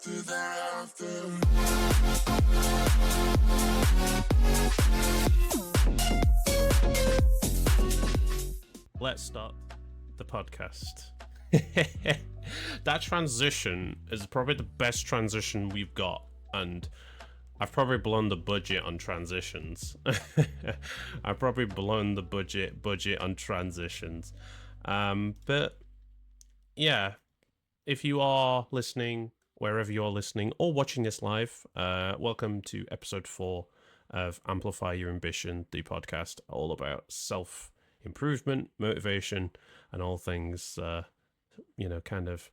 Let's start the podcast. That transition is probably the best transition we've got, and I've probably blown the budget on transitions. I've probably blown the budget on transitions. But yeah, if you are listening, wherever you're listening or watching this live, welcome to episode 4 of Amplify Your Ambition, the podcast all about self-improvement, motivation, and all things, kind of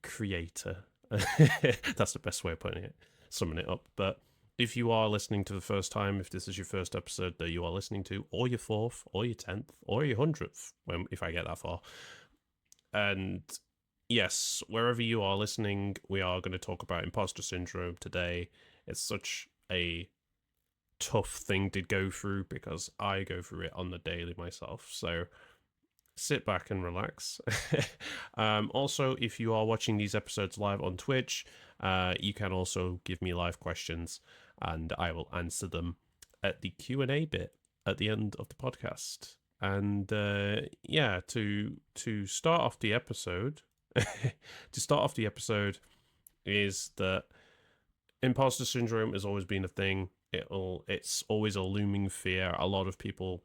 creator. That's the best way of putting it, summing it up. But if you are listening to the first time, if this is your first episode that you are listening to, or your 4th, or your 10th, or your 100th, if I get that far, and yes, wherever you are listening, we are going to talk about imposter syndrome today. It's such a tough thing to go through because I go through it on the daily myself. So sit back and relax. Also, if you are watching these episodes live on Twitch, you can also give me live questions and I will answer them at the Q&A bit at the end of the podcast. And to start off the episode, is that imposter syndrome has always been a thing. It's always a looming fear. A lot of people,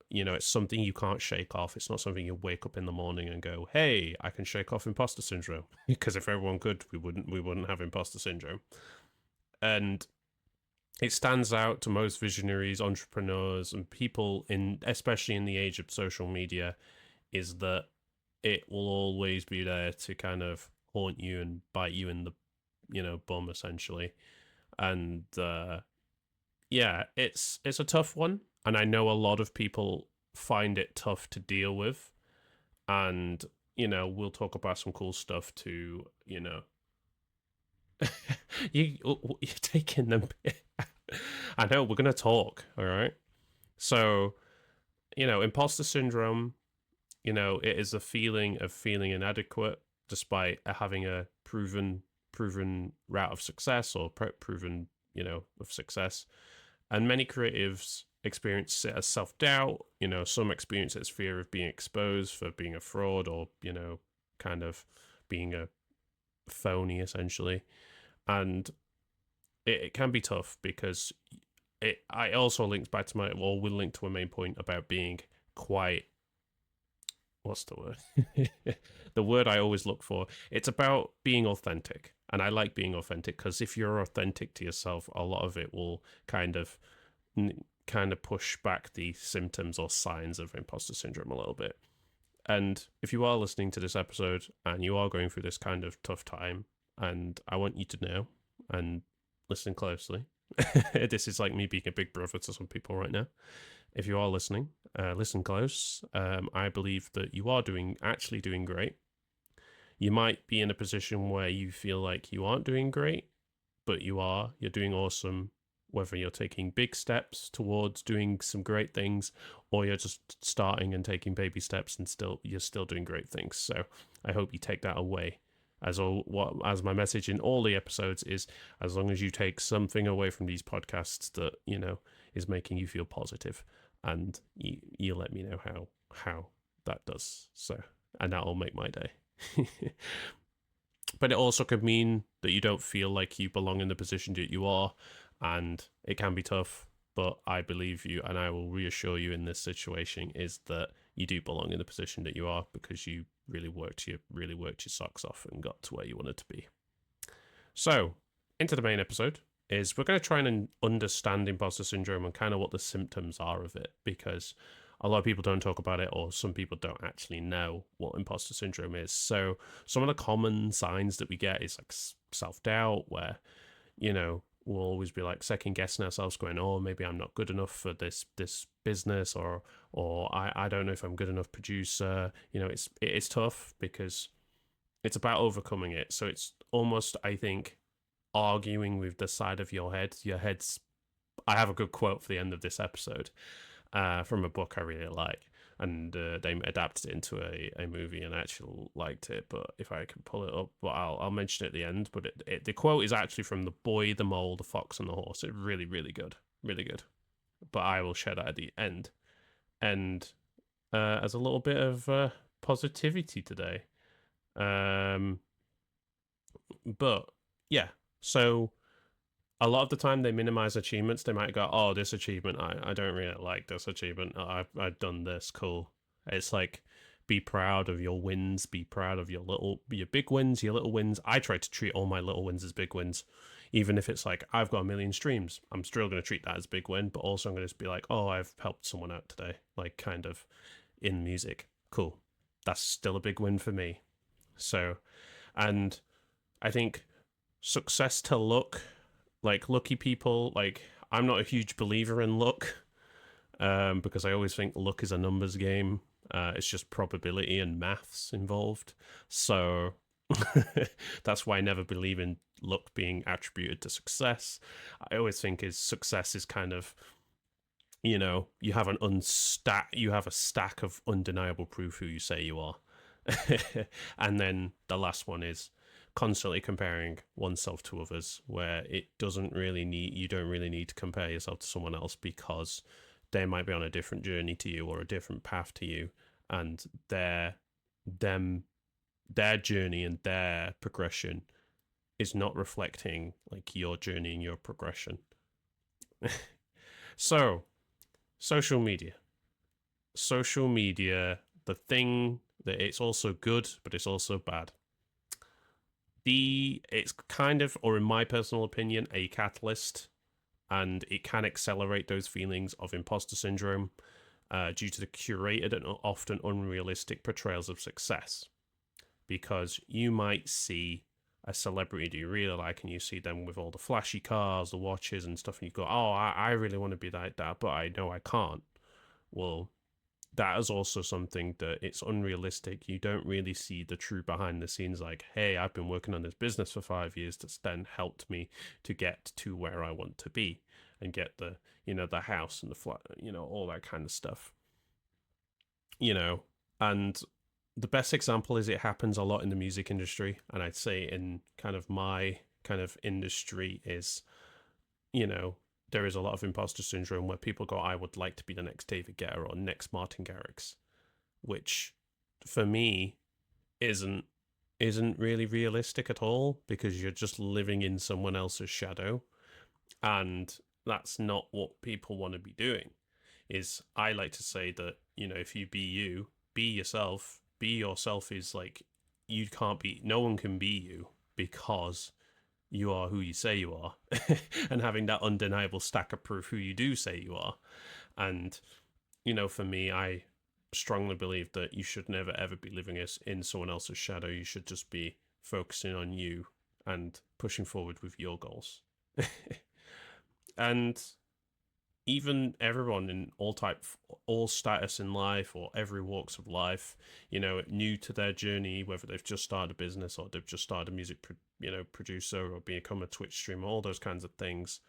it's something you can't shake off. It's not something you wake up in the morning and go, "Hey, I can shake off imposter syndrome." Because if everyone could, we wouldn't have imposter syndrome. And it stands out to most visionaries, entrepreneurs, and people especially in the age of social media, is that it will always be there to kind of haunt you and bite you in the, bum, essentially. And it's a tough one, and I know a lot of people find it tough to deal with. And we'll talk about some cool stuff to you're taking them. I know, we're gonna talk, all right? So imposter syndrome, it is a feeling of feeling inadequate despite having a proven route of success, or proven of success. And many creatives experience it as self-doubt. Some experience it as fear of being exposed for being a fraud, or kind of being a phony, essentially. And it can be tough because I also links back to will link to a main point about being quite, what's the word? The word I always look for. It's about being authentic. And I like being authentic because if you're authentic to yourself, a lot of it will kind of push back the symptoms or signs of imposter syndrome a little bit. And if you are listening to this episode and you are going through this kind of tough time, and I want you to know and listen closely. This is like me being a big brother to some people right now. If you are listening, listen close. I believe that you are actually doing great. You might be in a position where you feel like you aren't doing great, but you're doing awesome, whether you're taking big steps towards doing some great things, or you're just starting and taking baby steps and you're still doing great things. So I hope you take that away. As my message in all the episodes is, as long as you take something away from these podcasts that, is making you feel positive, and you let me know how that does. So, and that'll make my day. But it also could mean that you don't feel like you belong in the position that you are, and it can be tough. But I believe you, and I will reassure you in this situation, is that you do belong in the position that you are because you really worked your socks off and got to where you wanted to be. So, into the main episode is we're going to try and understand imposter syndrome and kind of what the symptoms are of it, because a lot of people don't talk about it, or some people don't actually know what imposter syndrome is. So some of the common signs that we get is like self-doubt, where, we'll always be like second guessing ourselves, going, "Oh, maybe I'm not good enough for this business," or I don't know if I'm good enough producer. It's tough because it's about overcoming it. So it's almost, I think, arguing with the side of your head. I have a good quote for the end of this episode from a book I really like. and they adapted it into a movie, and I actually liked it. But if I can pull it up, but I'll mention it at the end. But the quote is actually from The Boy, the Mole, the Fox, and the Horse. It's really, really good, really good. But I will share that at the end. And as a little bit of positivity today. But yeah, so a lot of the time they minimize achievements. They might go, "Oh, this achievement, I don't really like this achievement. I've done this, cool." It's like, be proud of your wins. Be proud of your big wins, your little wins. I try to treat all my little wins as big wins, even if it's like I've got 1,000,000 streams. I'm still going to treat that as a big win, but also I'm going to be like, "Oh, I've helped someone out today," like kind of in music. Cool, that's still a big win for me. So, and I think success to luck, like lucky people, like I'm not a huge believer in luck, because I always think luck is a numbers game. It's just probability and maths involved. So that's why I never believe in luck being attributed to success. I always think success is kind of, you have you have a stack of undeniable proof who you say you are. And then the last one is constantly comparing oneself to others, where you don't really need to compare yourself to someone else, because they might be on a different journey to you or a different path to you, and their journey and their progression is not reflecting like your journey and your progression. So, social media, the thing that it's also good, but it's also bad. It's kind of, or in my personal opinion, a catalyst, and it can accelerate those feelings of imposter syndrome due to the curated and often unrealistic portrayals of success. Because you might see a celebrity that you really like, and you see them with all the flashy cars, the watches, and stuff, and you go, "Oh, I really want to be like that, but I know I can't." Well, that is also something that it's unrealistic. You don't really see the true behind the scenes, like, "Hey, I've been working on this business for 5 years that's then helped me to get to where I want to be and get the house and the flat, all that kind of stuff." And the best example is it happens a lot in the music industry, and I'd say in kind of my kind of industry is, there is a lot of imposter syndrome where people go, "I would like to be the next David Guetta or next Martin Garrix," which for me isn't really realistic at all, because you're just living in someone else's shadow, and that's not what people want to be doing. I like to say that, if you, be yourself. Be yourself is like, no one can be you, because you are who you say you are, and having that undeniable stack of proof who you do say you are. And, for me, I strongly believe that you should never ever be living in someone else's shadow. You should just be focusing on you and pushing forward with your goals. And even everyone in all status in life, or every walks of life, new to their journey, whether they've just started a business or they've just started a music producer or become a Twitch streamer, all those kinds of things,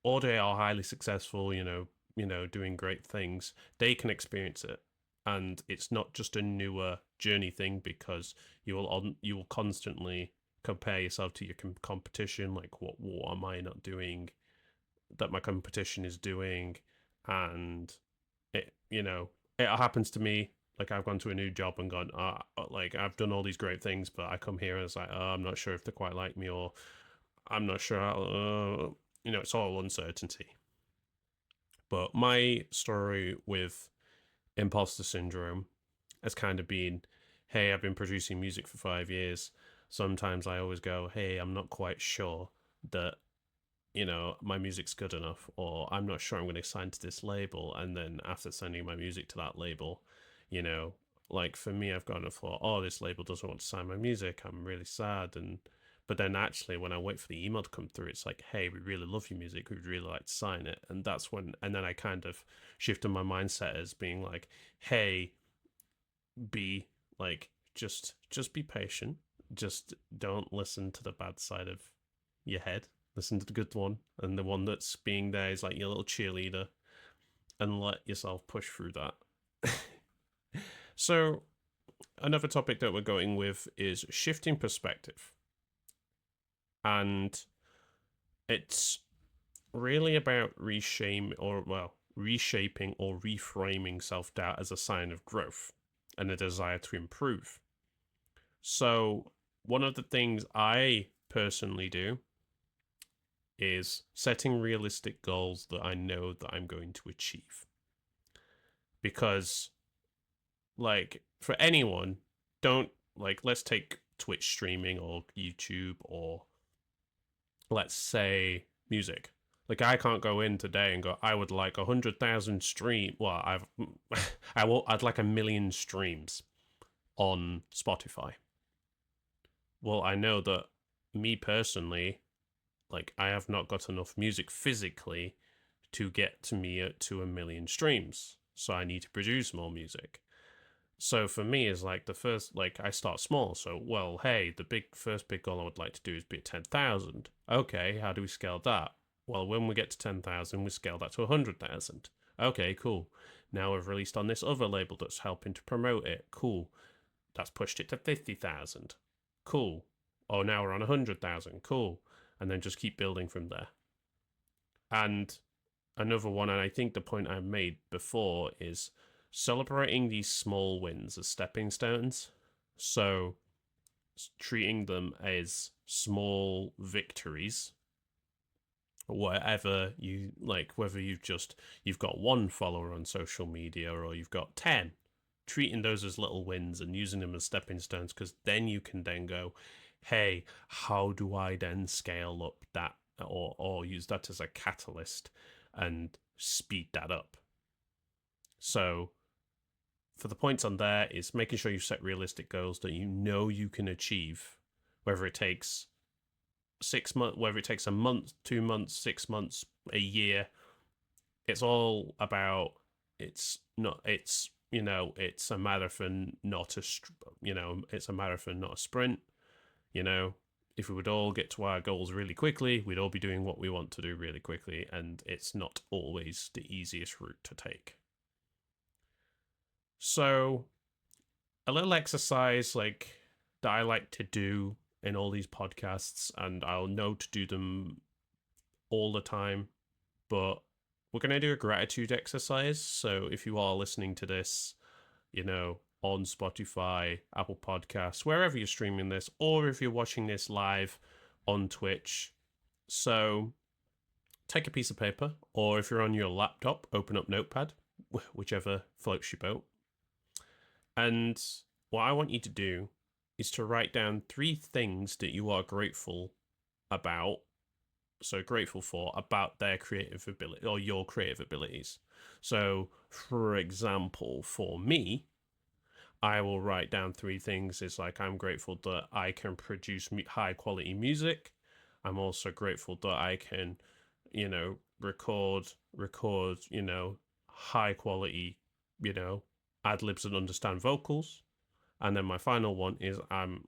or they are highly successful, doing great things, they can experience it. And it's not just a newer journey thing, because you will constantly compare yourself to your competition, like, what am I not doing that my competition is doing? And it happens to me. Like, I've gone to a new job and gone, like, I've done all these great things, but I come here and it's like, I'm not sure if they quite like me, or I'm not sure how, it's all uncertainty. But my story with imposter syndrome has kind of been, hey, I've been producing music for 5 years. Sometimes I always go, hey, I'm not quite sure that my music's good enough, or I'm not sure I'm going to sign to this label. And then after sending my music to that label, like, for me, I've gone and thought, oh, this label doesn't want to sign my music. I'm really sad. But then actually, when I wait for the email to come through, it's like, hey, we really love your music. We'd really like to sign it. And then I kind of shifted my mindset as being like, hey, be like, just be patient. Just don't listen to the bad side of your head. Listen to the good one, and the one that's being there is like your little cheerleader, and let yourself push through that. So another topic that we're going with is shifting perspective. And it's really about reshaping or reframing self-doubt as a sign of growth and a desire to improve. So one of the things I personally do is setting realistic goals that I know that I'm going to achieve. Because like for anyone, don't like let's take Twitch streaming or YouTube or let's say music. Like I can't go in today and go, I would like 100,000 stream. Well, I'd like 1,000,000 streams on Spotify. Well, I know that me personally, like I have not got enough music physically to get to me to 1,000,000 streams. So I need to produce more music. So for me is like the first, like I start small. So, well, hey, the first big goal I would like to do is be at 10,000. Okay, how do we scale that? Well, when we get to 10,000, we scale that to 100,000. Okay, cool. Now we've released on this other label that's helping to promote it. Cool. That's pushed it to 50,000. Cool. Oh, now we're on 100,000. Cool. And then just keep building from there. And another one, and I think the point I made before is celebrating these small wins as stepping stones. So treating them as small victories, whatever you like, whether you've got one follower on social media or you've got 10, treating those as little wins and using them as stepping stones, because then you can then go, hey, how do I then scale up that or use that as a catalyst and speed that up? So for the points on there is making sure you set realistic goals that you know you can achieve, whether it takes 6 months, whether it takes a month, 2 months, 6 months, a year. It's all about it's a marathon, not it's a marathon, not a sprint. If we would all get to our goals really quickly, we'd all be doing what we want to do really quickly, and it's not always the easiest route to take. So a little exercise like that I like to do in all these podcasts, and I'll know to do them all the time, but we're going to do a gratitude exercise. So if you are listening to this, on Spotify, Apple Podcasts, wherever you're streaming this, or if you're watching this live on Twitch, so take a piece of paper, or if you're on your laptop, open up Notepad, whichever floats your boat. And what I want you to do is to write down 3 things that you are grateful about. So grateful for about their creative ability or your creative abilities. So, for example, for me, I will write down 3 things. It's like I'm grateful that I can produce high quality music. I'm also grateful that I can, record, high quality, ad libs and understand vocals. And then my final one is I'm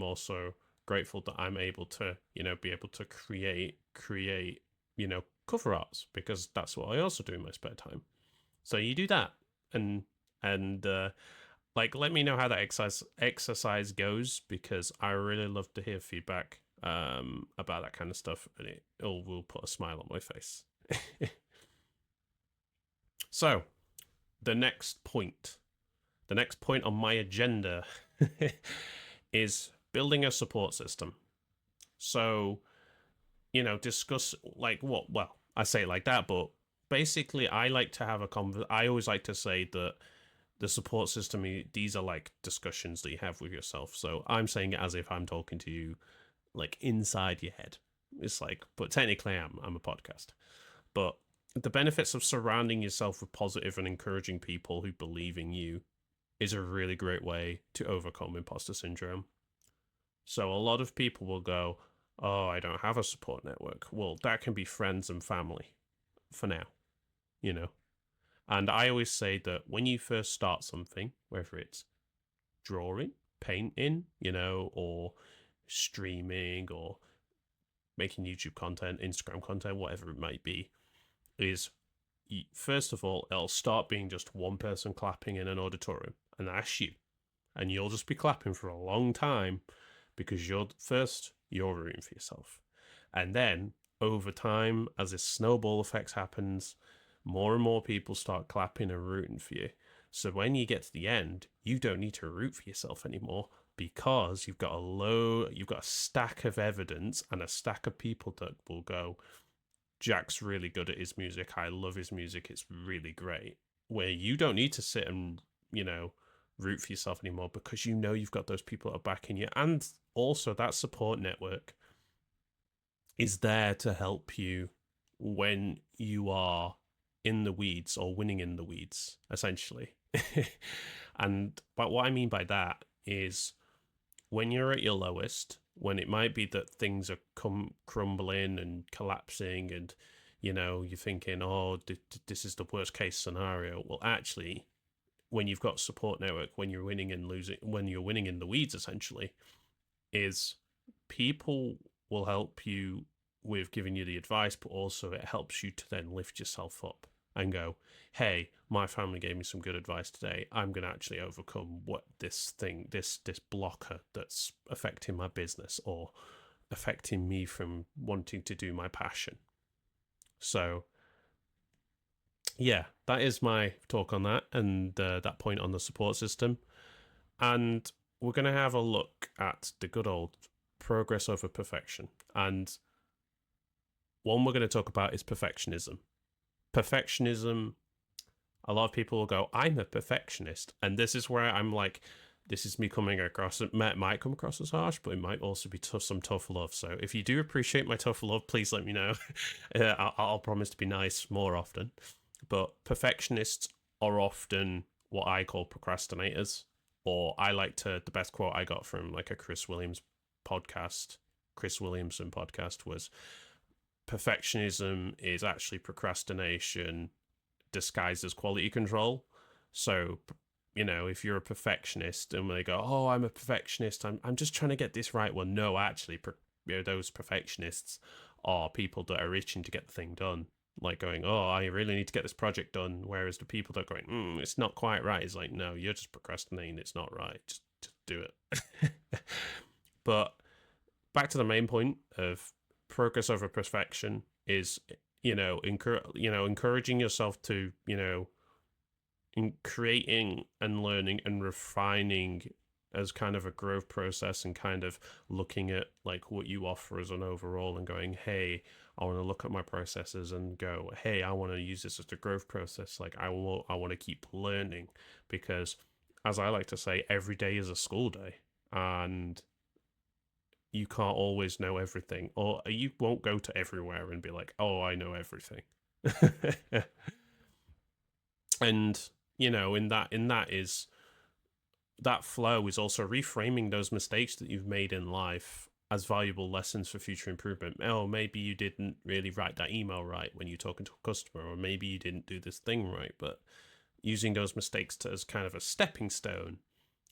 also grateful that I'm able to, be able to create, cover arts, because that's what I also do in my spare time. So you do that, and let me know how that exercise goes, because I really love to hear feedback about that kind of stuff, and it all will put a smile on my face. So the next point on my agenda is building a support system. So, discuss I say it like that, but basically I like to have I always like to say that the support system, these are like discussions that you have with yourself. So I'm saying it as if I'm talking to you like inside your head. It's like, but technically I'm a podcast. But the benefits of surrounding yourself with positive and encouraging people who believe in you is a really great way to overcome imposter syndrome. So a lot of people will go, oh, I don't have a support network. Well, that can be friends and family for now, And I always say that when you first start something, whether it's drawing, painting, or streaming or making YouTube content, Instagram content, whatever it might be, is first of all, it'll start being just one person clapping in an auditorium, and that's you. And you'll just be clapping for a long time because you're rooting for yourself. And then over time, as this snowball effect happens, more and more people start clapping and rooting for you. So when you get to the end, you don't need to root for yourself anymore because you've got a stack of evidence and a stack of people that will go, Jack's really good at his music. I love his music. It's really great. Where you don't need to sit and, root for yourself anymore because you've got those people that are backing you. And also that support network is there to help you when you are in the weeds or winning in the weeds, essentially. But what I mean by that is when you're at your lowest, when it might be that things are crumbling and collapsing and, you're thinking, oh, this is the worst case scenario. Well, actually, when you've got support network, when you're winning and losing, when you're winning in the weeds, essentially, is people will help you with giving you the advice, but also it helps you to then lift yourself up and go, hey, my family gave me some good advice today. I'm going to actually overcome what this blocker that's affecting my business or affecting me from wanting to do my passion. So yeah, that is my talk on that and that point on the support system. And we're going to have a look at the good old progress over perfection. And one we're going to talk about is perfectionism. Perfectionism, a lot of people will go, I'm a perfectionist. And this is where I'm like, this is me coming across, it might come across as harsh, but it might also be some tough love. So if you do appreciate my tough love, please let me know. I'll promise to be nice more often. But perfectionists are often what I call procrastinators, or the best quote I got from like a Chris Williamson podcast was, perfectionism is actually procrastination disguised as quality control. So, if you're a perfectionist and they go, oh, I'm a perfectionist, I'm just trying to get this right. Well, no, actually, those perfectionists are people that are itching to get the thing done. Like going, oh, I really need to get this project done. Whereas the people that are going, it's not quite right. It's like, no, you're just procrastinating. It's not right. Just do it. But back to the main point of progress over perfection is, encouraging yourself to, in creating and learning and refining as kind of a growth process and kind of looking at like what you offer as an overall and going, hey, I want to look at my processes and go, hey, I want to use this as a growth process. Like I want to keep learning because, as I like to say, every day is a school day and you can't always know everything, or you won't go to everywhere and be like, oh, I know everything. And, that flow is also reframing those mistakes that you've made in life as valuable lessons for future improvement. Oh, maybe you didn't really write that email right when you're talking to a customer, or maybe you didn't do this thing right, but using those mistakes as kind of a stepping stone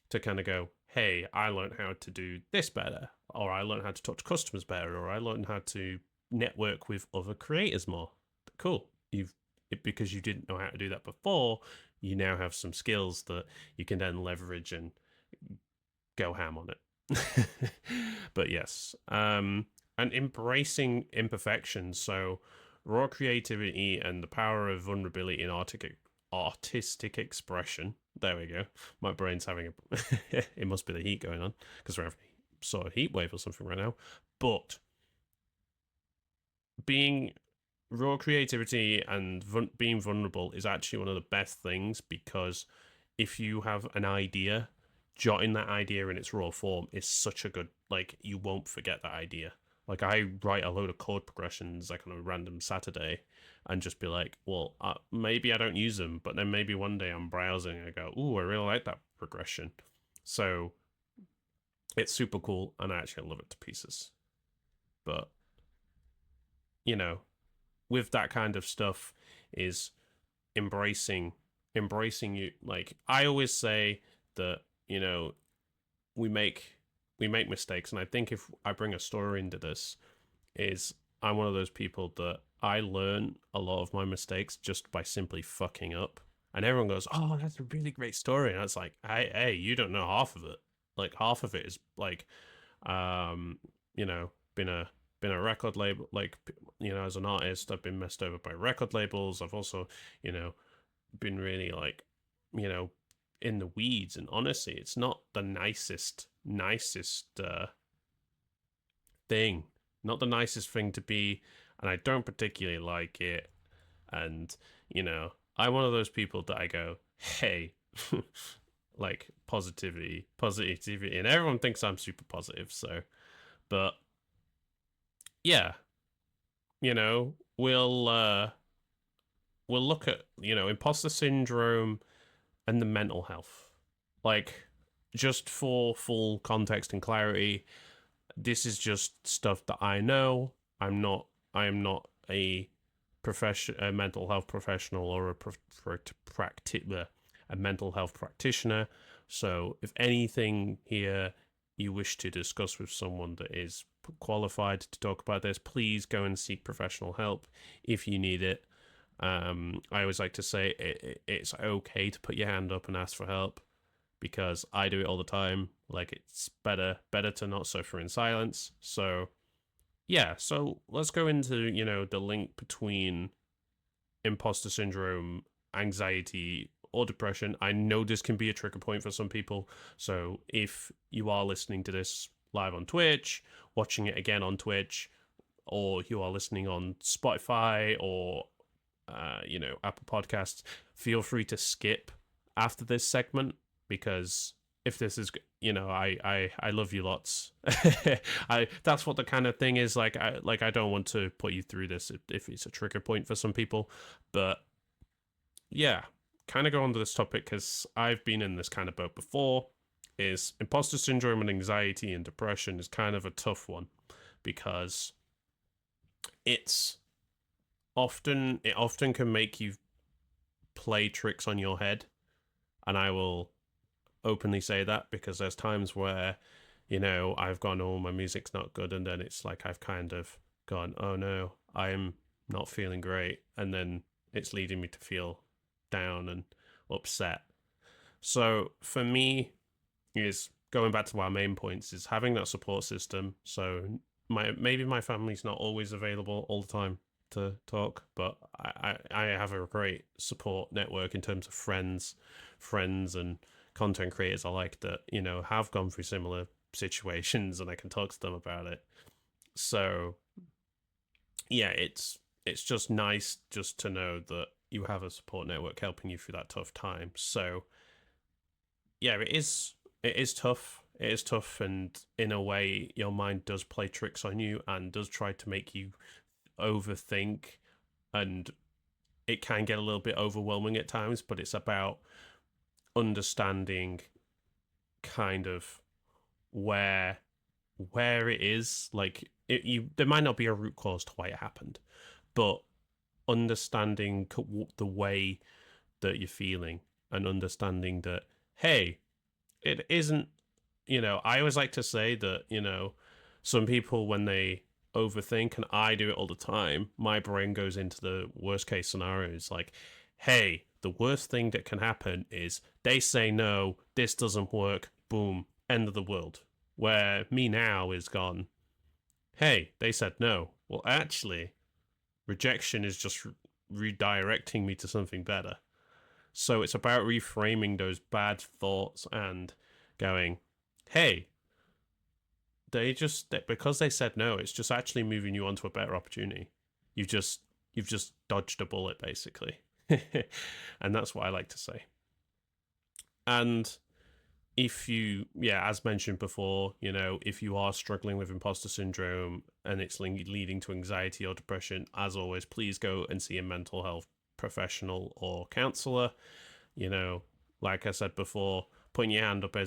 to kind of go, hey, I learned how to do this better, or I learned how to talk to customers better, or I learned how to network with other creators more. Cool. Because you didn't know how to do that before, you now have some skills that you can then leverage and go ham on it. But yes, and embracing imperfections. So raw creativity and the power of vulnerability and artistic expression. There we go. My brain's having it must be the heat going on because we're having sort of heat wave or something right now. But being raw creativity and being vulnerable is actually one of the best things, because if you have an idea, jotting that idea in its raw form is such a good, like, you won't forget that idea. Like, I write a load of chord progressions like on a random Saturday and just be like, well, maybe I don't use them, but then maybe one day I'm browsing and I go, ooh, I really like that progression. So it's super cool and I actually love it to pieces. But, with that kind of stuff is embracing you. Like, I always say that, we make mistakes, and I think if I bring a story into this, is I'm one of those people that I learn a lot of my mistakes just by simply fucking up. And everyone goes, "Oh, that's a really great story." And it's like, hey, you don't know half of it. Like half of it is like, um, you know, been a record label, like, you know, as an artist, I've been messed over by record labels. I've also, you know, been really like, you know, in the weeds. And honestly, it's not the nicest thing, not the nicest thing to be, and I don't particularly like it. And you know, I'm one of those people that I go, hey, like positivity, and everyone thinks I'm super positive. So, but yeah, you know, we'll look at, you know, imposter syndrome and the mental health. Like, just for full context and clarity, this is just stuff that I know. I am not a mental health professional or a mental health practitioner. So if anything here you wish to discuss with someone that is qualified to talk about this, please go and seek professional help if you need it. I always like to say it's okay to put your hand up and ask for help, because I do it all the time. Like, it's better to not suffer in silence. So yeah, so let's go into, you know, the link between imposter syndrome, anxiety, or depression. I know this can be a trigger point for some people. So if you are listening to this live on Twitch, watching it again on Twitch, or you are listening on Spotify or you know, Apple Podcasts, feel free to skip after this segment, because if this is, you know, I love you lots. I That's what the kind of thing is. Like, I don't want to put you through this if it's a trigger point for some people, but yeah, kind of go on to this topic because I've been in this kind of boat before. Is imposter syndrome and anxiety and depression is kind of a tough one, because it's it often can make you play tricks on your head. And I will openly say that, because there's times where, you know, I've gone, oh, my music's not good, and then it's like I've kind of gone, oh no, I'm not feeling great, and then it's leading me to feel down and upset. So for me, is going back to our main points, is having that support system. So maybe my family's not always available all the time to talk, but I have a great support network in terms of friends and content creators alike that, you know, have gone through similar situations, and I can talk to them about it. So yeah, it's just nice just to know that you have a support network helping you through that tough time. So yeah, it is tough. It is tough, and in a way, your mind does play tricks on you and does try to make you overthink, and it can get a little bit overwhelming at times. But it's about understanding kind of where it is. Like, there might not be a root cause to why it happened, but understanding the way that you're feeling, and understanding that, hey, it isn't, you know, I always like to say that, you know, some people, when they overthink, and I do it all the time, my brain goes into the worst case scenarios. Like, hey, the worst thing that can happen is they say no, this doesn't work, boom, end of the world. Where me now is gone, hey, they said no. Well, actually, rejection is just redirecting me to something better. So it's about reframing those bad thoughts and going, hey, because they said no, it's just actually moving you on to a better opportunity. You've just dodged a bullet, basically. And that's what I like to say. And if you, yeah, as mentioned before, you know, if you are struggling with imposter syndrome and it's leading to anxiety or depression, as always, please go and see a mental health professional or counselor. You know, like I said before, putting your hand up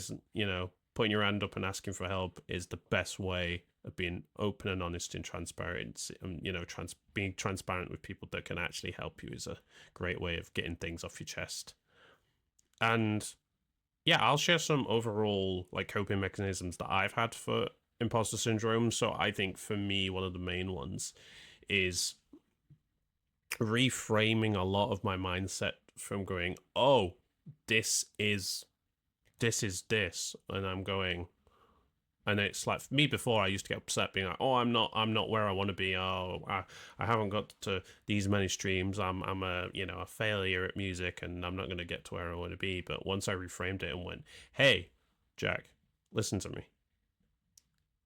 and asking for help is the best way of being open and honest and transparent. And, you know, being transparent with people that can actually help you is a great way of getting things off your chest. And yeah, I'll share some overall like coping mechanisms that I've had for imposter syndrome. So I think for me, one of the main ones is reframing a lot of my mindset from going, oh, this is this, and I'm going, and it's like me before I used to get upset being like, oh, I'm not where I want to be. Oh, I haven't got to these many streams. I'm a a failure at music, and I'm not going to get to where I want to be. But once I reframed it and went, hey, Jack, listen to me.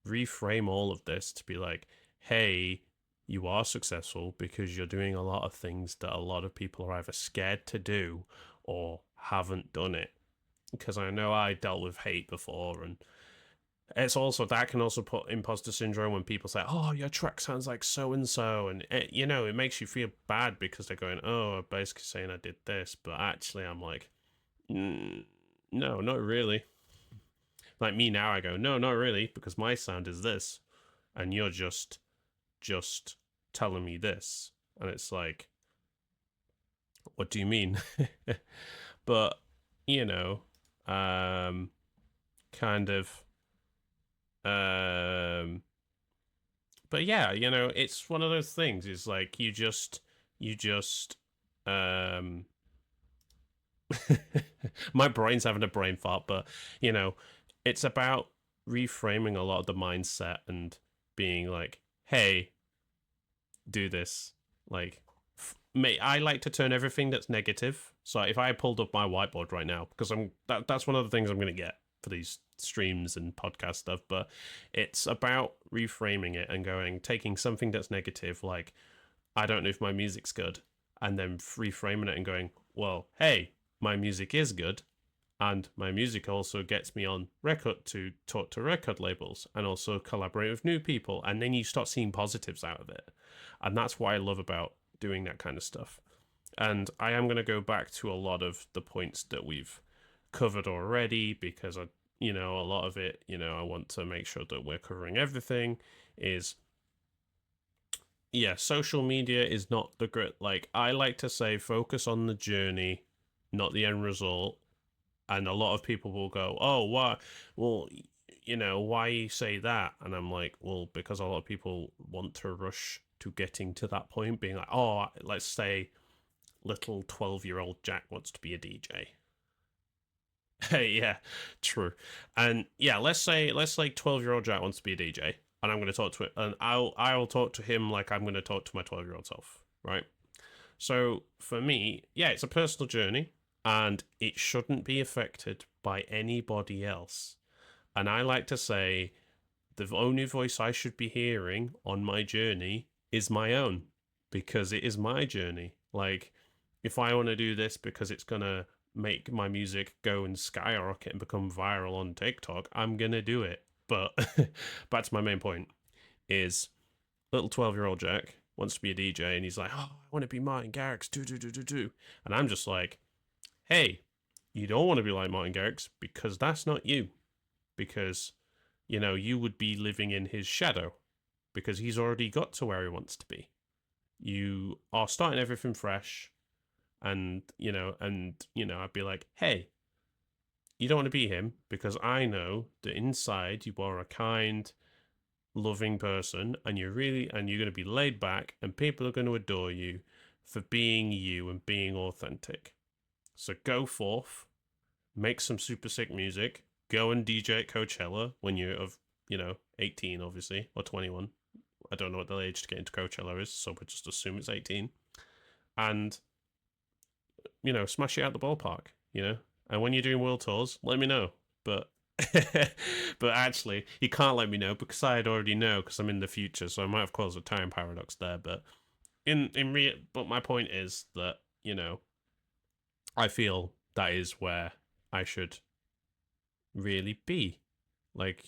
Reframe all of this to be like, hey, you are successful because you're doing a lot of things that a lot of people are either scared to do or haven't done it. Because I know I dealt with hate before, and it's also that can also put imposter syndrome when people say, "Oh, your track sounds like so and so," and it makes you feel bad because they're going, "Oh, I'm basically saying I did this," but actually, I'm like, no, not really. Like me now, I go, "No, not really," because my sound is this, and you're just telling me this, and it's like, what do you mean? But you know, kind of, um but yeah, it's one of those things. It's like you just um my brain's having a brain fart, but you know, it's about reframing a lot of the mindset and being like, hey, do this. Like, I like to turn everything that's negative. So if I pulled up my whiteboard right now, because that's one of the things I'm gonna get for these streams and podcast stuff, but it's about reframing it and taking something that's negative, like I don't know if my music's good, and then reframing it and going, well, hey, my music is good, and my music also gets me on record to talk to record labels and also collaborate with new people, and then you start seeing positives out of it, and that's what I love about doing that kind of stuff. And I am going to go back to a lot of the points that we've covered already because a lot of it, I want to make sure that we're covering everything. Is yeah, social media is not the great. Like I like to say, focus on the journey, not the end result. And a lot of people will go, "Oh, why? Well, why you say that?" And I'm like, "Well, because a lot of people want to rush to getting to that point, being like, oh, let's say little 12-year-old Jack wants to be a DJ." Yeah, true. And yeah, let's like 12-year-old Jack wants to be a DJ, and I'm going to talk to it, and I'll talk to him like I'm going to talk to my 12-year-old self, right? So for me, yeah, it's a personal journey, and it shouldn't be affected by anybody else. And I like to say the only voice I should be hearing on my journey is my own, because it is my journey. Like, if I want to do this because it's going to make my music go and skyrocket and become viral on TikTok, I'm going to do it. But back to my main point is little 12-year-old Jack wants to be a DJ and he's like, oh, I want to be Martin Garrix, do. And I'm just like, hey, you don't want to be like Martin Garrix because that's not you. Because, you would be living in his shadow because he's already got to where he wants to be. You are starting everything fresh. And, I'd be like, hey, you don't want to be him because I know that inside you are a kind, loving person and you're going to be laid back and people are going to adore you for being you and being authentic. So go forth, make some super sick music, go and DJ at Coachella when you're 18 obviously, or 21. I don't know what the age to get into Coachella is, so we'll just assume it's 18. And smash it out the ballpark, And when you're doing world tours, let me know. But but actually, you can't let me know because I'd already know because I'm in the future, so I might have caused a time paradox there. But but my point is that I feel that is where I should really be. Like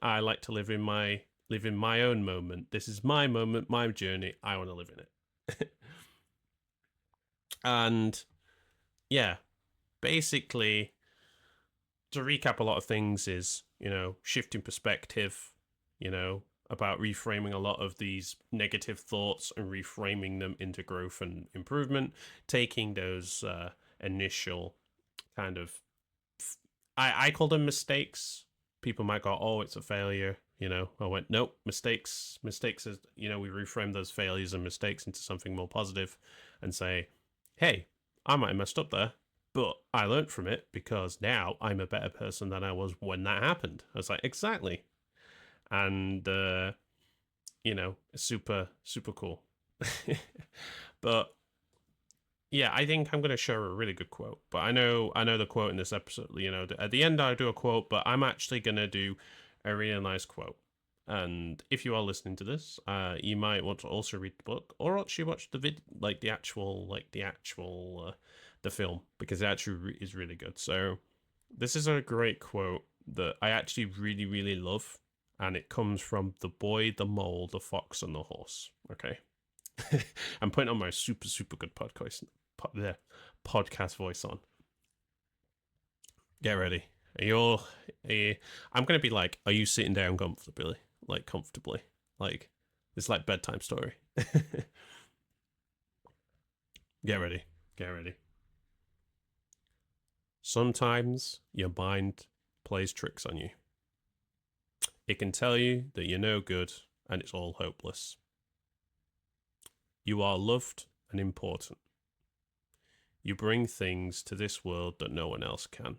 I like to live in my own moment. This is my moment, my journey. I want to live in it. And yeah, basically, to recap a lot of things is, shifting perspective, about reframing a lot of these negative thoughts and reframing them into growth and improvement, taking those initial kind of, I call them mistakes. People might go, oh, it's a failure. You know, I went, nope, mistakes is, you know, we reframe those failures and mistakes into something more positive and say, hey, I might have messed up there, but I learned from it because now I'm a better person than I was when that happened. I was like, exactly. And, you know, super, super cool. But yeah, I think I'm going to share a really good quote. But I know the quote in this episode, you know, at the end I do a quote, but I'm actually going to do a really nice quote. And if you are listening to this, you might want to also read the book or actually watch the the film, because it actually is really good. So this is a great quote that I actually really, really love. And it comes from The Boy, the Mole, the Fox, and the Horse. Okay. I'm putting on my super, super good podcast voice on. Get ready. I'm going to be like, are you sitting down comfortably? Like, comfortably. Like, it's like bedtime story. Get ready. Get ready. Sometimes your mind plays tricks on you. It can tell you that you're no good and it's all hopeless. You are loved and important. You bring things to this world that no one else can.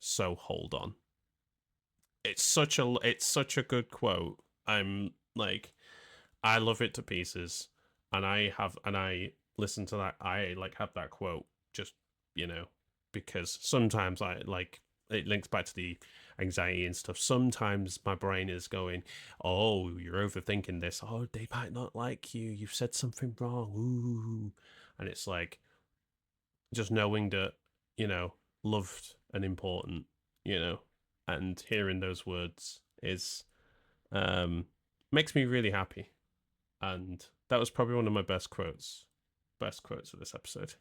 So hold on. It's such a good quote. I'm like, I love it to pieces, and I listen to that. I like have that quote just, you know, because sometimes I like it links back to the anxiety and stuff. Sometimes my brain is going, "Oh, you're overthinking this. Oh, they might not like you. You've said something wrong." Ooh, and it's like just knowing that, you know, loved and important, you know, and hearing those words is makes me really happy. And that was probably one of my best quotes of this episode.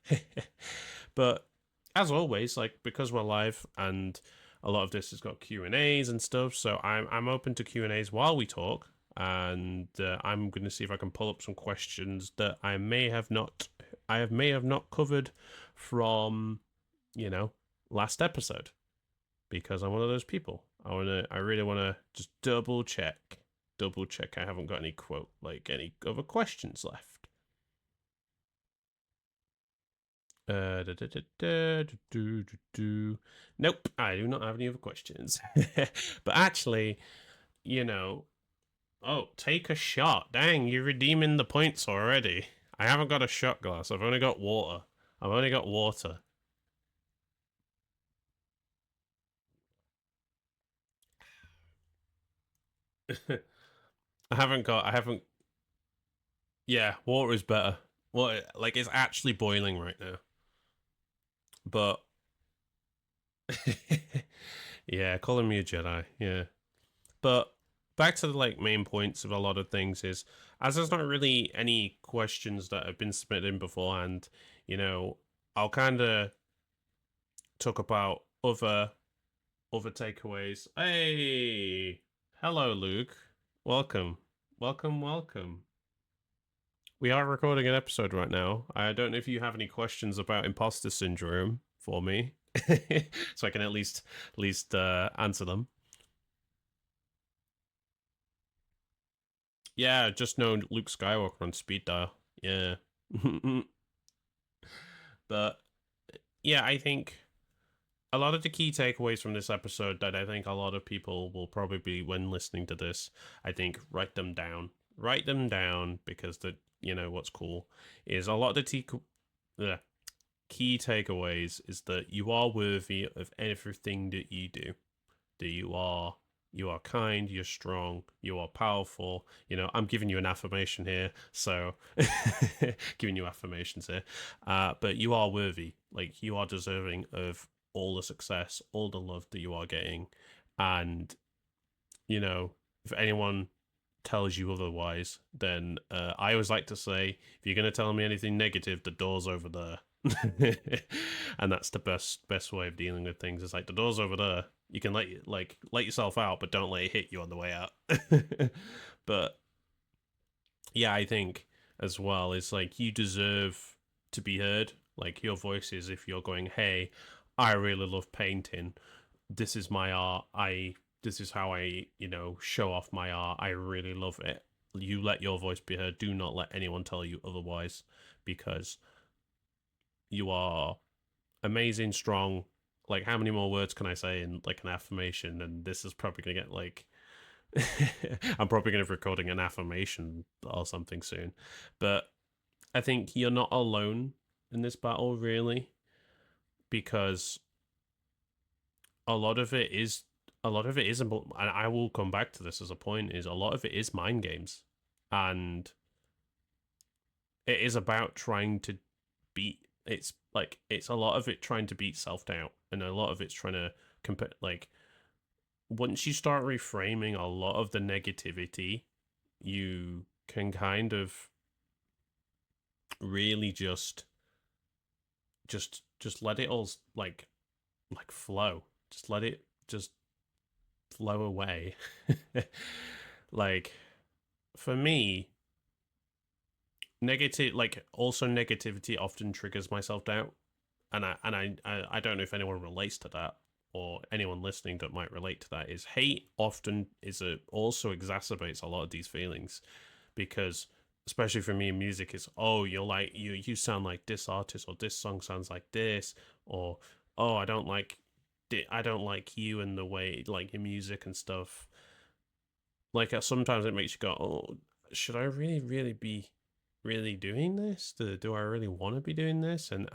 But as always, like, because we're live and a lot of this has got Q&As and stuff, so I'm open to Q&As while we talk, and I'm going to see if I can pull up some questions that I may have not covered from, you know, last episode, because I'm one of those people. I really want to just double check I haven't got any any other questions left. Nope, I do not have any other questions. But actually, you know, oh, take a shot. Dang, you're redeeming the points already. I haven't got a shot glass. I've only got water. I haven't. Yeah, water is better. Well, like, it's actually boiling right now. But yeah, calling me a Jedi. Yeah, but back to the like main points of a lot of things is, as there's not really any questions that have been submitted in beforehand, you know, I'll kind of talk about other takeaways. Hey, hello, Luke. Welcome, welcome. We are recording an episode right now. I don't know if you have any questions about imposter syndrome for me, so I can at least answer them. Yeah, just know Luke Skywalker on speed dial. Yeah. But yeah, I think a lot of the key takeaways from this episode that I think a lot of people will probably, when listening to this, I think write them down. Write them down, because you know what's cool is a lot of the key takeaways is that you are worthy of everything that you do. That you are kind, you're strong, you are powerful. You know, I'm giving you an affirmation here, so giving you affirmations here. But you are worthy. Like, you are deserving of all the success, all the love that you are getting. And, you know, if anyone tells you otherwise, then I always like to say, if you're going to tell me anything negative, the door's over there. And that's the best way of dealing with things. It's like, the door's over there. You can let yourself out, but don't let it hit you on the way out. But yeah, I think as well, it's like, you deserve to be heard. Like, your voice is, if you're going, hey, I really love painting, this is my art, this is how I, show off my art. I really love it. You let your voice be heard. Do not let anyone tell you otherwise, because you are amazing, strong. Like, how many more words can I say in like an affirmation? And this is probably gonna get like, I'm probably gonna be recording an affirmation or something soon. But I think you're not alone in this battle, really, because a lot of it is and I will come back to this as a point, is a lot of it is mind games, and it is about trying to beat, it's a lot of it trying to beat self-doubt, and a lot of it's trying to compare. Like, once you start reframing a lot of the negativity, you can kind of really just let it all flow. Just let it just flow away. Like, for me, negativity often triggers my self-doubt, and I don't know if anyone relates to that, or anyone listening that might relate to that. Is hate often also exacerbates a lot of these feelings, because especially for me in music, is, oh, you're like, you sound like this artist, or this song sounds like this, or, oh, I don't like you and the way, like, your music and stuff. Like, sometimes it makes you go, oh, should I really be really doing this? Do I really want to be doing this? And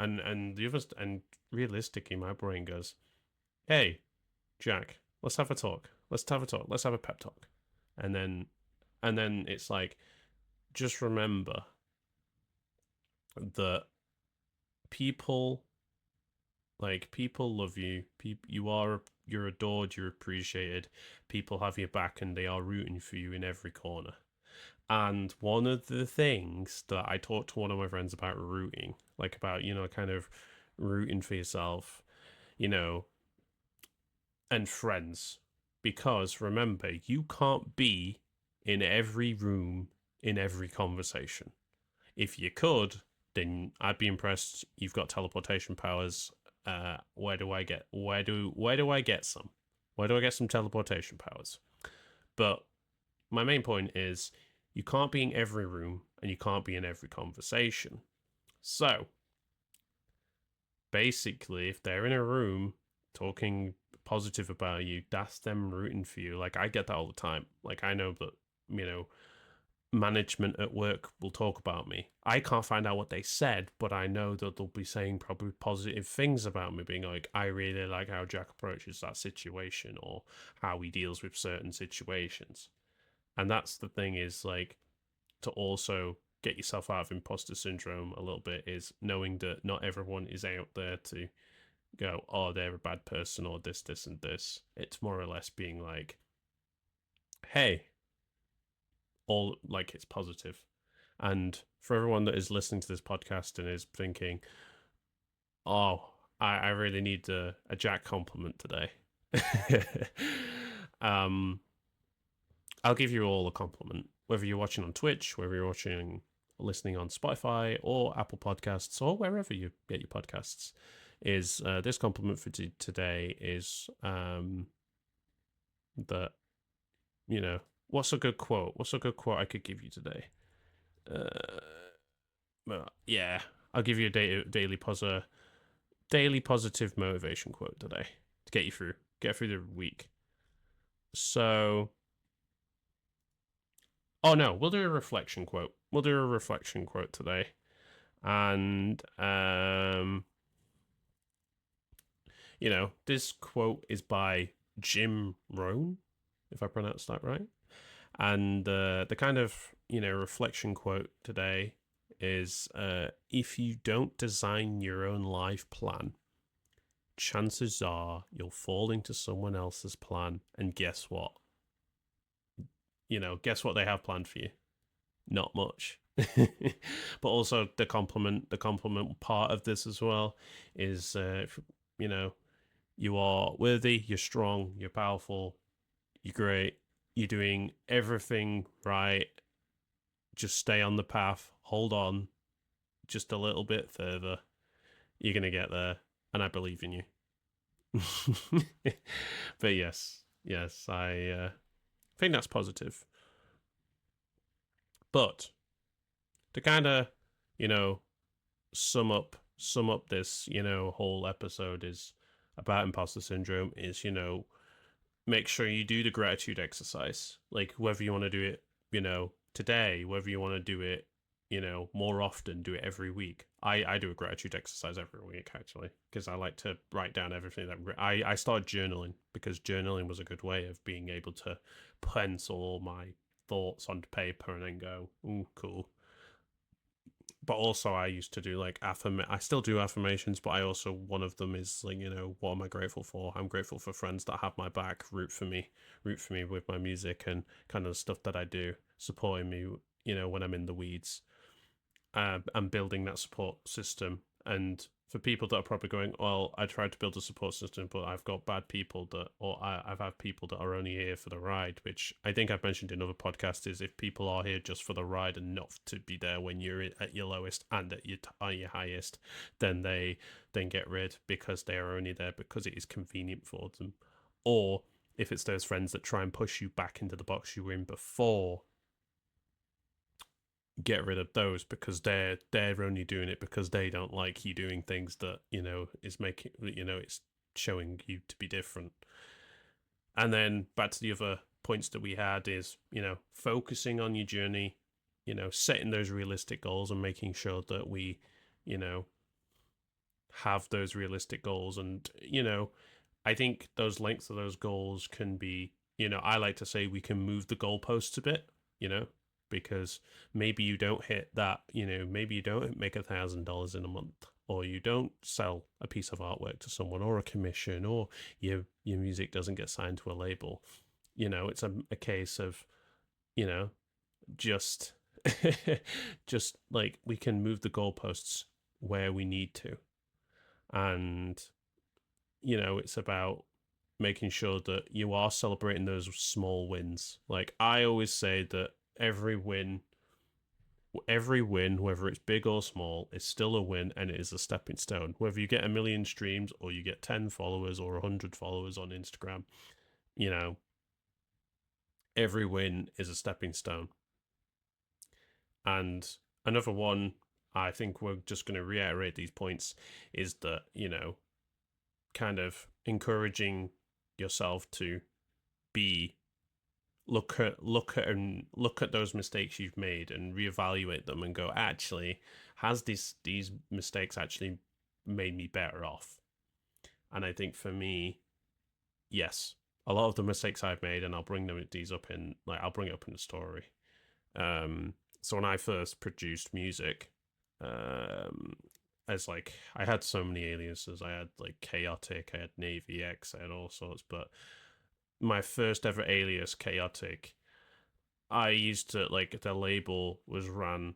the other, and realistically, my brain goes, hey, Jack, let's have a talk. Let's have a pep talk. And then it's like, just remember that people love you. You're adored, you're appreciated. People have your back, and they are rooting for you in every corner. And one of the things that I talked to one of my friends about rooting, like, about, kind of rooting for yourself, and friends, because remember, you can't be in every room, in every conversation. If you could, then I'd be impressed. You've got teleportation powers. Where do I get some? Where do I get some teleportation powers? But my main point is, you can't be in every room, and you can't be in every conversation. So basically, if they're in a room talking positive about you, that's them rooting for you. Like, I get that all the time. Like, I know that, management at work will talk about me. I can't find out what they said, but I know that they'll be saying probably positive things about me, being like, I really like how Jack approaches that situation, or how he deals with certain situations. And that's the thing, is like, to also get yourself out of imposter syndrome a little bit, is knowing that not everyone is out there to go, oh, they're a bad person, or this, and this. It's more or less being like, hey, all, like, it's positive. And for everyone that is listening to this podcast and is thinking, oh, I really need a Jack compliment today, I'll give you all a compliment. Whether you're watching on Twitch, whether you're listening on Spotify or Apple Podcasts, or wherever you get your podcasts, is this compliment for today is that, what's a good quote? What's a good quote I could give you today? Yeah, I'll give you a daily positive motivation quote today to get you through the week. So, oh no, we'll do a reflection quote. We'll do a reflection quote today, and this quote is by Jim Rohn, if I pronounced that right. And the kind of, reflection quote today is, if you don't design your own life plan, chances are you'll fall into someone else's plan, and guess what? Guess what they have planned for you? Not much. But also, the compliment part of this as well is, you are worthy, you're strong, you're powerful, you're great, you're doing everything right. Just stay on the path, hold on just a little bit further. You're going to get there, and I believe in you. But yes, Yes, I think that's positive. But to kind of, you know, sum up this, whole episode is about imposter syndrome is, make sure you do the gratitude exercise. Like whether you want to do it, today, whether you want to do it, more often, do it every week. I do a gratitude exercise every week actually because I like to write down everything that I started journaling because journaling was a good way of being able to pencil all my thoughts onto paper and then go, ooh, cool. But also I used to do like I still do affirmations, but I also, one of them is like, what am I grateful for? I'm grateful for friends that have my back, root for me with my music and kind of the stuff that I do, supporting me, when I'm in the weeds. And building that support system. And for people that are probably going, well, I tried to build a support system, but I've got bad people I've had people that are only here for the ride, which I think I've mentioned in other podcasts, is if people are here just for the ride and not to be there when you're at your lowest and at your highest, then they then get rid because they are only there because it is convenient for them. Or if it's those friends that try and push you back into the box you were in before, get rid of those because they're only doing it because they don't like you doing things that is making it's showing you to be different. And then back to the other points that we had is focusing on your journey, setting those realistic goals and making sure that we have those realistic goals. And I think those lengths of those goals can be, I like to say we can move the goalposts a bit, because maybe you don't hit that, maybe you don't make $1,000 in a month, or you don't sell a piece of artwork to someone, or a commission, or your music doesn't get signed to a label. It's a case of, just just like we can move the goalposts where we need to. And it's about making sure that you are celebrating those small wins. Like I always say that every win, whether it's big or small, is still a win, and it is a stepping stone. Whether you get 1 million streams or you get 10 followers or 100 followers on Instagram, every win is a stepping stone. And another one, I think we're just going to reiterate these points, is that, kind of encouraging yourself to be look at those mistakes you've made and reevaluate them and go, actually, has these mistakes actually made me better off? And I think for me, yes, a lot of the mistakes I've made, and I'll bring these up in I'll bring it up in the story. So when I first produced music, as like I had so many aliases. I had like Chaotic, I had Navy X, I had all sorts, but my first ever alias, Chaotic, I used to like the label was run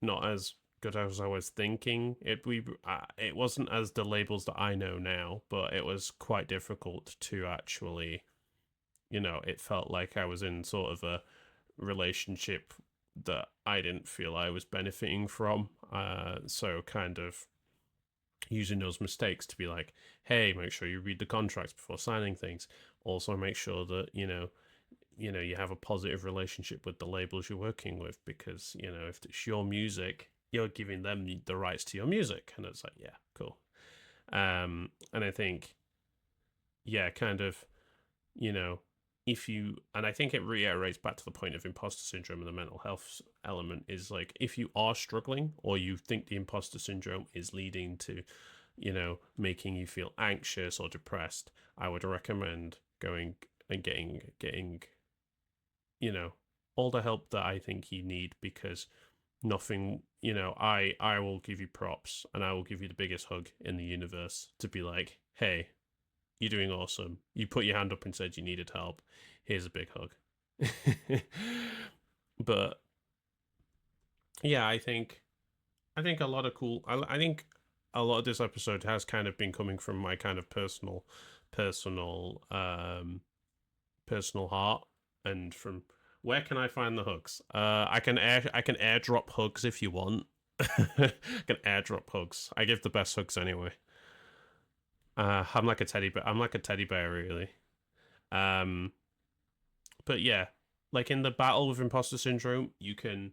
not as good as I was thinking. It wasn't as the labels that I know now, but it was quite difficult to actually, it felt like I was in sort of a relationship that I didn't feel I was benefiting from. So kind of using those mistakes to be like, hey, make sure you read the contracts before signing things. Also make sure that, you have a positive relationship with the labels you're working with, because, if it's your music, you're giving them the rights to your music. And it's like, yeah, cool. And I think, yeah, kind of, and I think it reiterates back to the point of imposter syndrome and the mental health element, is like, if you are struggling or you think the imposter syndrome is leading to, making you feel anxious or depressed, I would recommend going and getting, all the help that I think you need, because nothing, I will give you props and I will give you the biggest hug in the universe to be like, hey, you're doing awesome. You put your hand up and said you needed help. Here's a big hug. But yeah, I think a lot of cool. I think a lot of this episode has kind of been coming from my kind of personal heart, and from where can I find the hugs? I can airdrop hugs if you want. I can airdrop hugs. I give the best hugs anyway. I'm like a teddy bear. I'm like a teddy bear, really. Um, but yeah, like in the battle with imposter syndrome, you can.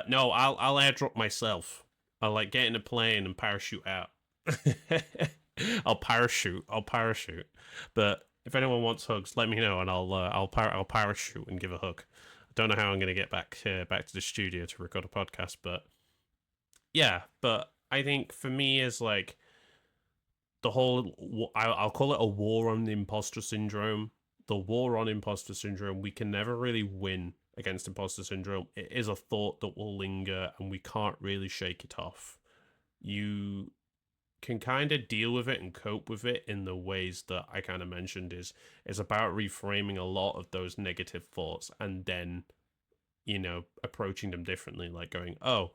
No, I'll airdrop myself. I'll like get in a plane and parachute out. I'll parachute. I'll parachute. But if anyone wants hugs, let me know, and I'll parachute and give a hug. I don't know how I'm gonna get back to the studio to record a podcast, but yeah. But I think for me is like the whole I'll call it a war on the imposter syndrome. The war on imposter syndrome. We can never really win against imposter syndrome. It is a thought that will linger, and we can't really shake it off. You can kind of deal with it and cope with it in the ways that I kind of mentioned is about reframing a lot of those negative thoughts and then approaching them differently, like going, oh,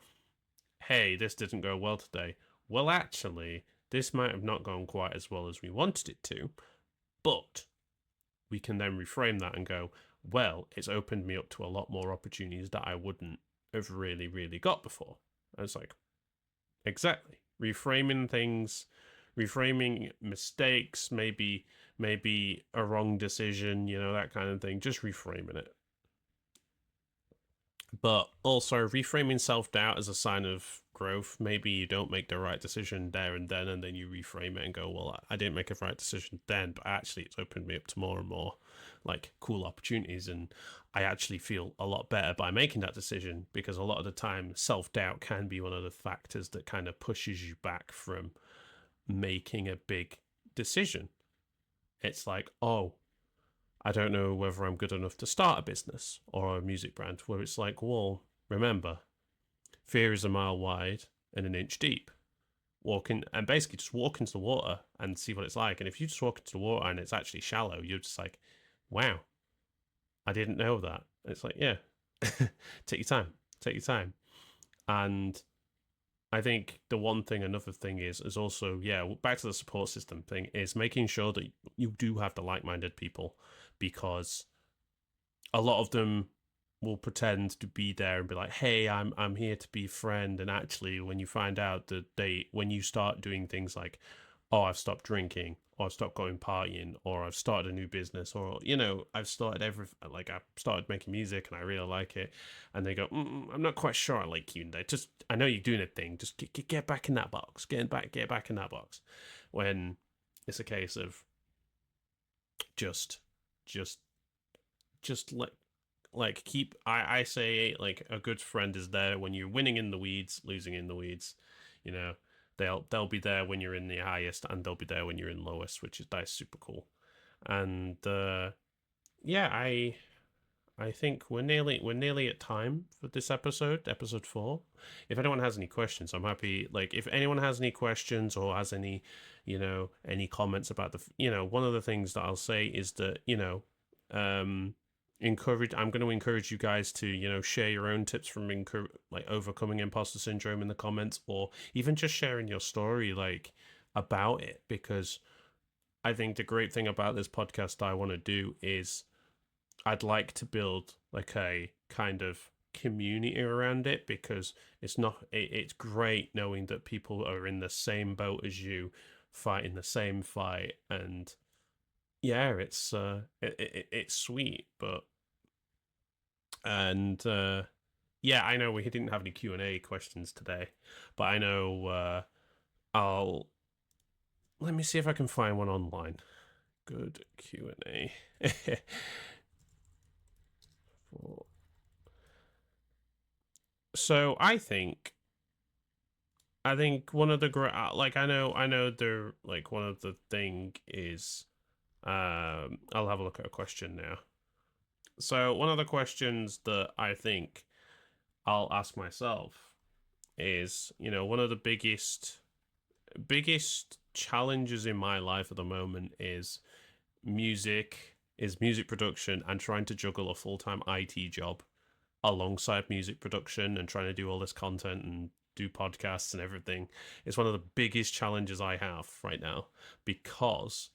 hey, this didn't go well today. Well, actually, this might have not gone quite as well as we wanted it to, but we can then reframe that and go, well, it's opened me up to a lot more opportunities that I wouldn't have really, really got before. And it's like, exactly. Reframing things, reframing mistakes, maybe a wrong decision, that kind of thing, just reframing it. But also reframing self-doubt as a sign of growth. Maybe you don't make the right decision there and then you reframe it and go, well, I didn't make a right decision then, but actually it's opened me up to more and more like cool opportunities, and I actually feel a lot better by making that decision, because a lot of the time self-doubt can be one of the factors that kind of pushes you back from making a big decision. It's like, oh, I don't know whether I'm good enough to start a business or a music brand, where it's like, well, remember, fear is a mile wide and an inch deep. Basically just walk into the water and see what it's like. And if you just walk into the water and it's actually shallow, you're just like, wow, I didn't know that. And it's like, yeah, take your time. And I think another thing is also, yeah, back to the support system thing, is making sure that you do have the like-minded people, because a lot of them will pretend to be there and be like, hey, I'm here to be a friend. And actually, when you find out that when you start doing things like, oh, I've stopped drinking, or I've stopped going partying, or I've started a new business, or I've started I've started making music and I really like it, and they go, I'm not quite sure I like you. And I know you're doing a thing. Just get back in that box. Get back in that box. When it's a case of just keep. I say, like, a good friend is there when you're winning in the weeds, losing in the weeds. You know, they'll be there when you're in the highest, and they'll be there when you're in lowest, that's super cool. And yeah, I think we're nearly at time for this episode 4. If anyone has any questions, I'm happy. Like, if anyone has any questions or has any comments about one of the things that I'll say is that um I'm going to encourage you guys to share your own tips from overcoming imposter syndrome in the comments, or even just sharing your story about it, because I think the great thing about this podcast I want to do is I'd like to build like a kind of community around it, because it's great knowing that people are in the same boat as you, fighting the same fight. And yeah, it's sweet. But yeah, I know we didn't have any Q&A questions today, but I know let me see if I can find one online. Good Q&A. So I think one of the great, I know the one of the thing is, I'll have a look at a question now. So one of the questions that I think I'll ask myself is, one of the biggest challenges in my life at the moment is music production, and trying to juggle a full-time IT job alongside music production and trying to do all this content and do podcasts and everything. It's one of the biggest challenges I have right now, because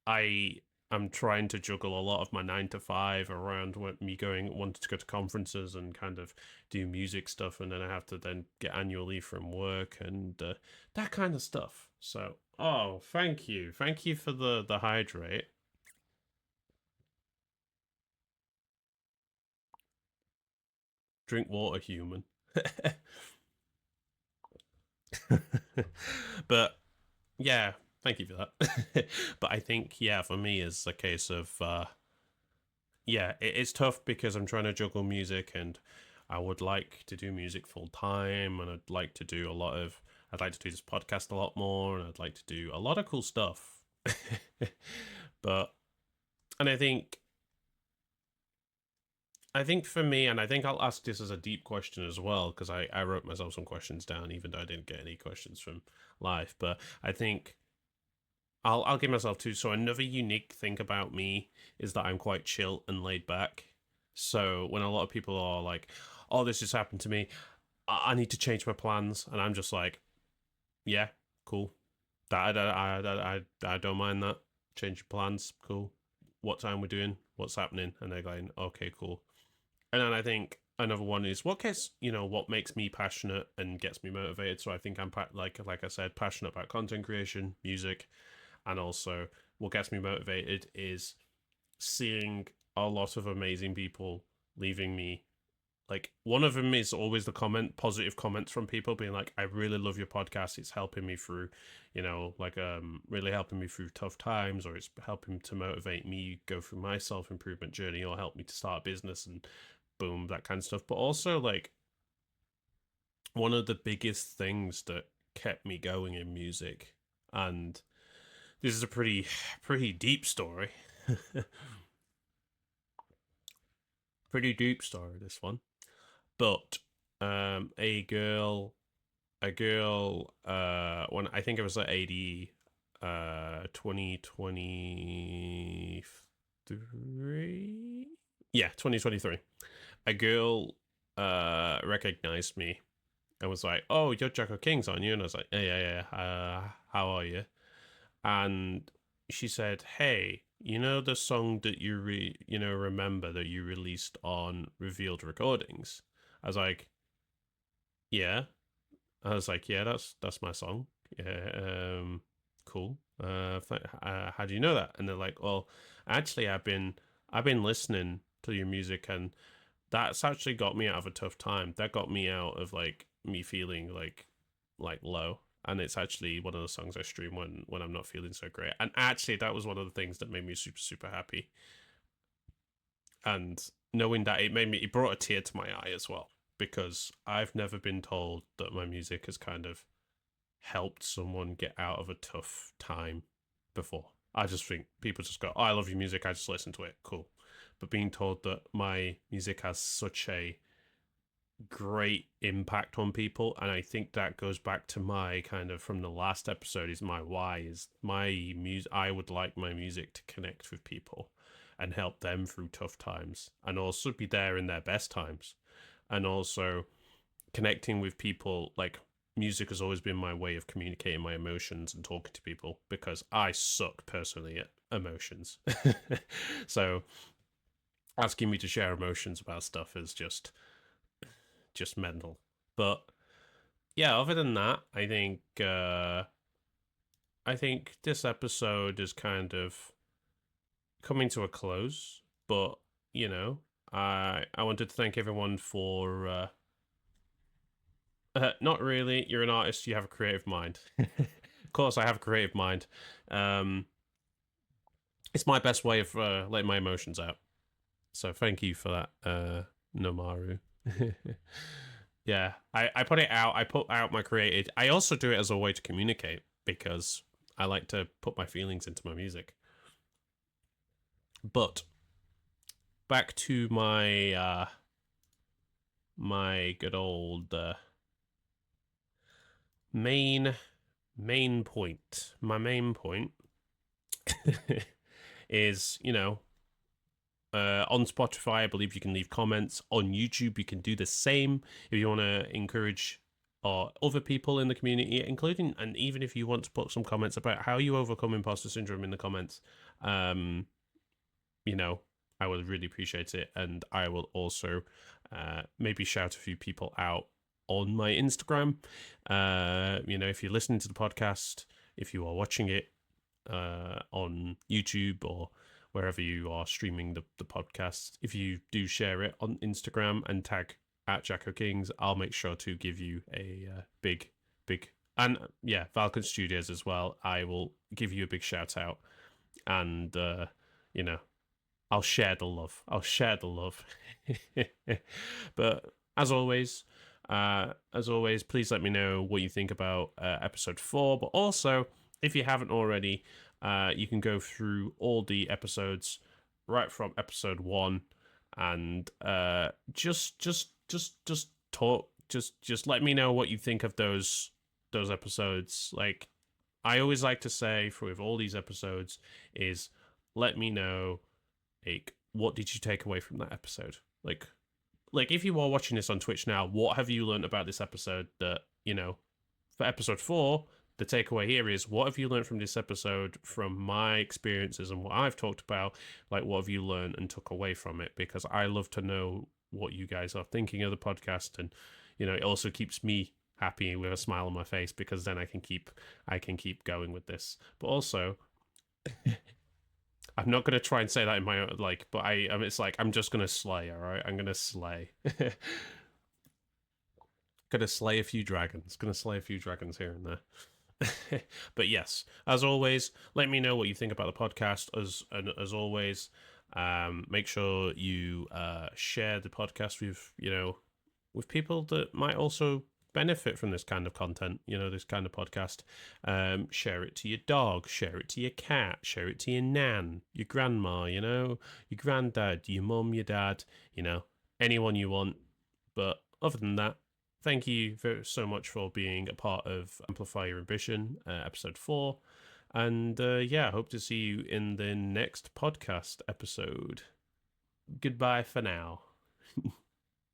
I am trying to juggle a lot of my 9 to 5 around wanting to go to conferences and kind of do music stuff, and then I have to then get annual leave from work and that kind of stuff. So, oh, thank you for the hydrate. Drink water, human. But yeah, thank you for that. But I think, yeah, for me, it's a case of, yeah, it's tough because I'm trying to juggle music, and I would like to do music full time, and I'd like to do I'd like to do this podcast a lot more, and I'd like to do a lot of cool stuff. But, and I think for me, and I think I'll ask this as a deep question as well, because I wrote myself some questions down, even though I didn't get any questions from live. But I think I'll give myself two. So another unique thing about me is that I'm quite chill and laid back. So when a lot of people are like, "Oh, this just happened to me. I need to change my plans," and I'm just like, "Yeah, cool. I don't mind that. Change your plans, cool. What time we're doing? What's happening?" And they're going, "Okay, cool." And then I think another one is what makes me passionate and gets me motivated. So I think I'm like I said, passionate about content creation, music, and also what gets me motivated is seeing a lot of amazing people leaving me. Like, one of them is always the positive comments from people being like, "I really love your podcast. It's helping me through, really helping me through tough times, or it's helping to motivate me go through my self-improvement journey, or help me to start a business," and boom, that kind of stuff. But also, like, one of the biggest things that kept me going in music, and this is a pretty deep story. Pretty deep story, this one. But a girl when I think it was at AD 2023. Yeah, 2023. A girl recognized me and was like, "Oh, you're JackOKings, aren't you?" And I was like, "Yeah, yeah, yeah. How are you?" And she said, "Hey, you know the song that remember that you released on Revealed Recordings?" I was like, "Yeah." I was like, "Yeah, that's my song. Yeah, cool. How do you know that?" And they're like, "Well, actually, I've been listening to your music, and that's actually got me out of a tough time. That got me out of like me feeling like low. And it's actually one of the songs I stream when I'm not feeling so great. And actually, that was one of the things that made me super super happy. And knowing that, it brought a tear to my eye as well, because I've never been told that my music has kind of helped someone get out of a tough time before. I just think people just go, "Oh, I love your music. I just listen to it. Cool." But being told that my music has such a great impact on people, and I think that goes back to my kind of from the last episode, is my why is my music. I would like my music to connect with people and help them through tough times, and also be there in their best times, and also connecting with people. Like, music has always been my way of communicating my emotions and talking to people, because I suck personally at emotions. So asking me to share emotions about stuff is just mental. But yeah, other than that, I think this episode is kind of coming to a close. But I wanted to thank everyone for not really. You're an artist. You have a creative mind. Of course, I have a creative mind. It's my best way of letting my emotions out. So thank you for that, Nomaru. Yeah, I put it out. I put out my created. I also do it as a way to communicate, because I like to put my feelings into my music. But back to my good old main point. My main point is, on Spotify, I believe you can leave comments. On YouTube, you can do the same if you want to encourage other people in the community, including, and even if you want to put some comments about how you overcome imposter syndrome in the comments, I would really appreciate it. And I will also maybe shout a few people out on my Instagram. If you're listening to the podcast, if you are watching it on YouTube or wherever you are streaming the podcast, if you do share it on Instagram and tag at JackOKings, I'll make sure to give you a big, and yeah, Valkence Studios as well. I will give you a big shout out, and you know, I'll share the love. I'll share the love. But as always, please let me know what you think about episode 4. But also, if you haven't already, you can go through all the episodes right from episode 1, and just talk. Just let me know what you think of those episodes. Like, I always like to say with all these episodes is, let me know, like, what did you take away from that episode? Like if you are watching this on Twitch now, what have you learned about this episode that, for episode 4, the takeaway here is, what have you learned from this episode, from my experiences and what I've talked about? Like, what have you learned and took away from it? Because I love to know what you guys are thinking of the podcast, and, it also keeps me happy with a smile on my face, because then I can keep going with this. But also, I'm not gonna try and say that in my own, but it's like, I'm just gonna slay. All right, I'm gonna slay. Gonna slay a few dragons. Gonna slay a few dragons here and there. But yes, as always, let me know what you think about the podcast. As always, make sure you share the podcast with people that might also benefit from this kind of content, this kind of podcast. Share it to your dog, share it to your cat, share it to your nan, your grandma, your granddad, your mum, your dad, anyone you want. But other than that, thank you so much for being a part of Amplify Your Ambition, episode 4. And I hope to see you in the next podcast episode. Goodbye for now.